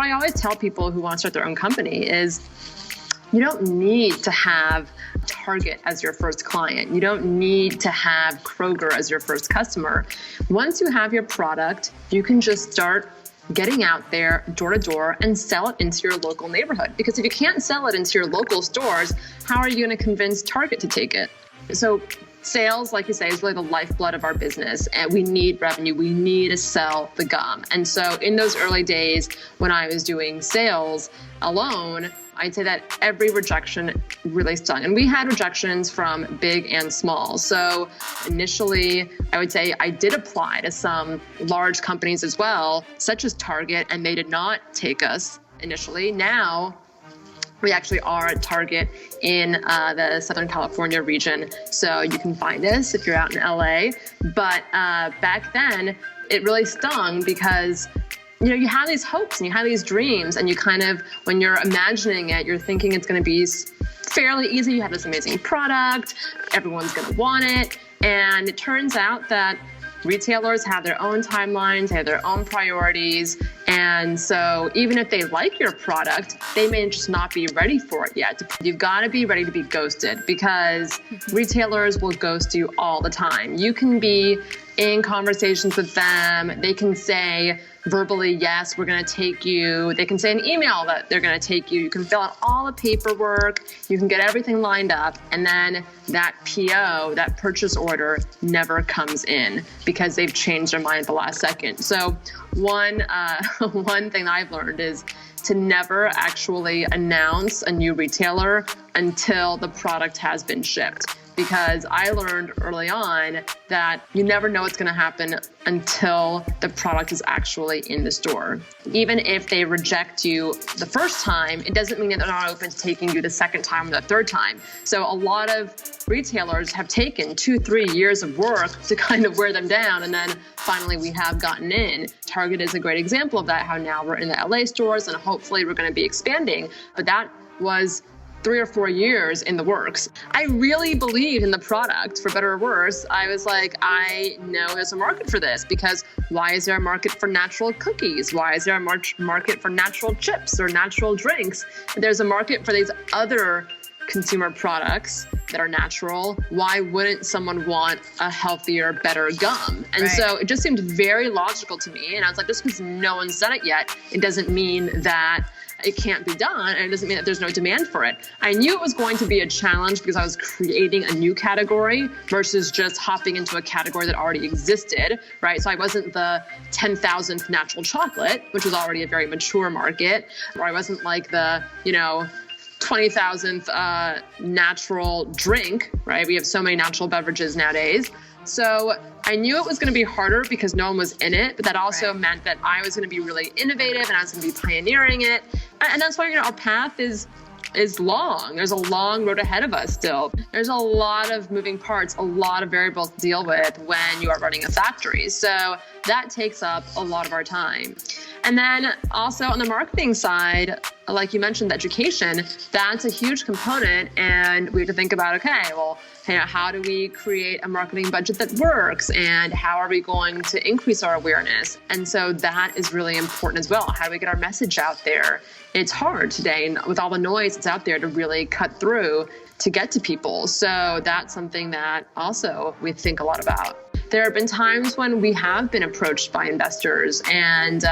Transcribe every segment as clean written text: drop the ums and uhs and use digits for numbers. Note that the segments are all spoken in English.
what I always tell people who want to start their own company is you don't need to have Target as your first client. You don't need to have Kroger as your first customer. Once you have your product, you can just start getting out there door to door and sell it into your local neighborhood. Because if you can't sell it into your local stores, how are you going to convince Target to take it? So sales, like you say, is really the lifeblood of our business, and we need revenue. We need to sell the gum. And so in those early days when I was doing sales alone, I'd say that every rejection really stung. And we had rejections from big and small. So initially, I would say I did apply to some large companies as well, such as Target, and they did not take us initially. Now, we actually are at Target in the Southern California region. So you can find us if you're out in LA. But back then, it really stung because you have these hopes and you have these dreams, and you kind of, when you're imagining it, you're thinking it's going to be fairly easy. You have this amazing product, everyone's going to want it. And it turns out that retailers have their own timelines, they have their own priorities. And so even if they like your product, they may just not be ready for it yet. You've got to be ready to be ghosted, because retailers will ghost you all the time. You can be in conversations with them. They can say verbally, yes, we're going to take you. They can say an email that they're going to take you. You can fill out all the paperwork. You can get everything lined up. And then that PO, that purchase order, never comes in because they've changed their mind at the last second. So one thing I've learned is to never actually announce a new retailer until the product has been shipped. Because I learned early on that you never know what's going to happen until the product is actually in the store. Even if they reject you the first time, it doesn't mean that they're not open to taking you the second time or the third time. So a lot of retailers have taken 2-3 years of work to kind of wear them down, and then finally we have gotten in. Target is a great example of that, how now we're in the LA stores and hopefully we're going to be expanding. But that was 3 or 4 years in the works. I really believed in the product, for better or worse. I was like, I know there's a market for this, because why is there a market for natural cookies? Why is there a market for natural chips or natural drinks? There's a market for these other consumer products that are natural. Why wouldn't someone want a healthier, better gum? And so it just seemed very logical to me. And I was like, just because no one said it yet, it doesn't mean that it can't be done, and it doesn't mean that there's no demand for it. I knew it was going to be a challenge because I was creating a new category versus just hopping into a category that already existed, right? So I wasn't the 10,000th natural chocolate, which was already a very mature market, or I wasn't like the, 20,000th natural drink, right? We have so many natural beverages nowadays. So I knew it was going to be harder because no one was in it, but that also meant that I was going to be really innovative and I was going to be pioneering it. And that's why, our path is long. There's a long road ahead of us still. There's a lot of moving parts, a lot of variables to deal with when you are running a factory. So that takes up a lot of our time. And then also on the marketing side, like you mentioned, education, that's a huge component. And we have to think about, okay, well, how do we create a marketing budget that works? And how are we going to increase our awareness? And so that is really important as well. How do we get our message out there? It's hard today, and with all the noise that's out there, to really cut through to get to people. So that's something that also we think a lot about. There have been times when we have been approached by investors and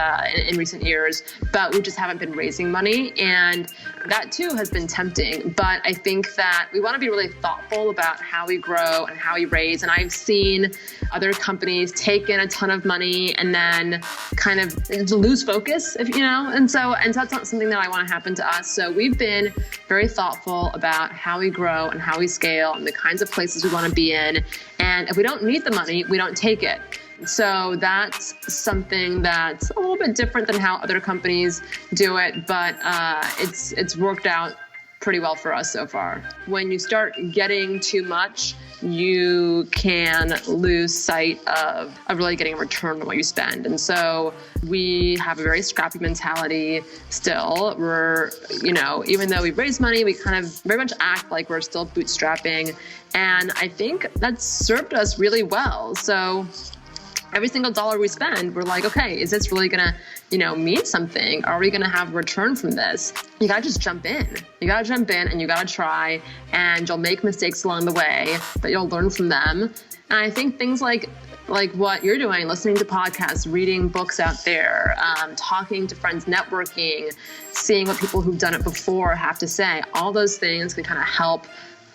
in recent years, but we just haven't been raising money. And that too has been tempting. But I think that we want to be really thoughtful about how we grow and how we raise. And I've seen other companies take in a ton of money and then kind of lose focus, and so that's not something that I want to happen to us. So we've been very thoughtful about how we grow and how we scale and the kinds of places we want to be in. And if we don't need the money, we don't take it. So that's something that's a little bit different than how other companies do it, but it's worked out pretty well for us so far. When you start getting too much, you can lose sight of really getting a return on what you spend. And so we have a very scrappy mentality still. We're, even though we've raised money, we kind of very much act like we're still bootstrapping. And I think that's served us really well. So every single dollar we spend, we're like, okay, is this really going to mean something? Are we going to have a return from this? You got to just jump in. You got to jump in and you got to try, and you'll make mistakes along the way, but you'll learn from them. And I think things like what you're doing, listening to podcasts, reading books out there, talking to friends, networking, seeing what people who've done it before have to say, all those things can kind of help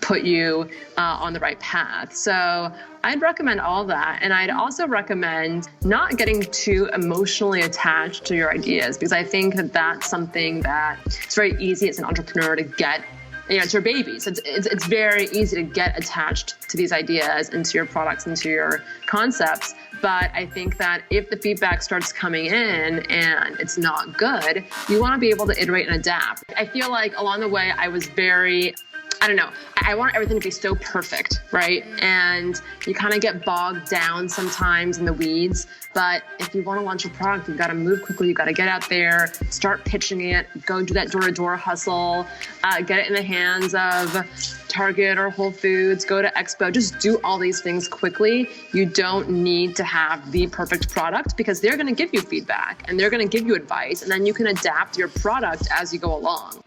put you on the right path. So I'd recommend all that. And I'd also recommend not getting too emotionally attached to your ideas, because I think that that's something that it's very easy as an entrepreneur to get. It's your baby. So it's very easy to get attached to these ideas and to your products and to your concepts. But I think that if the feedback starts coming in and it's not good, you want to be able to iterate and adapt. I feel like along the way, I was I want everything to be so perfect, right? And you kind of get bogged down sometimes in the weeds. But if you want to launch a product, you've got to move quickly. You've got to get out there, start pitching it, go do that door-to-door hustle, get it in the hands of Target or Whole Foods, go to Expo, just do all these things quickly. You don't need to have the perfect product, because they're going to give you feedback and they're going to give you advice, and then you can adapt your product as you go along.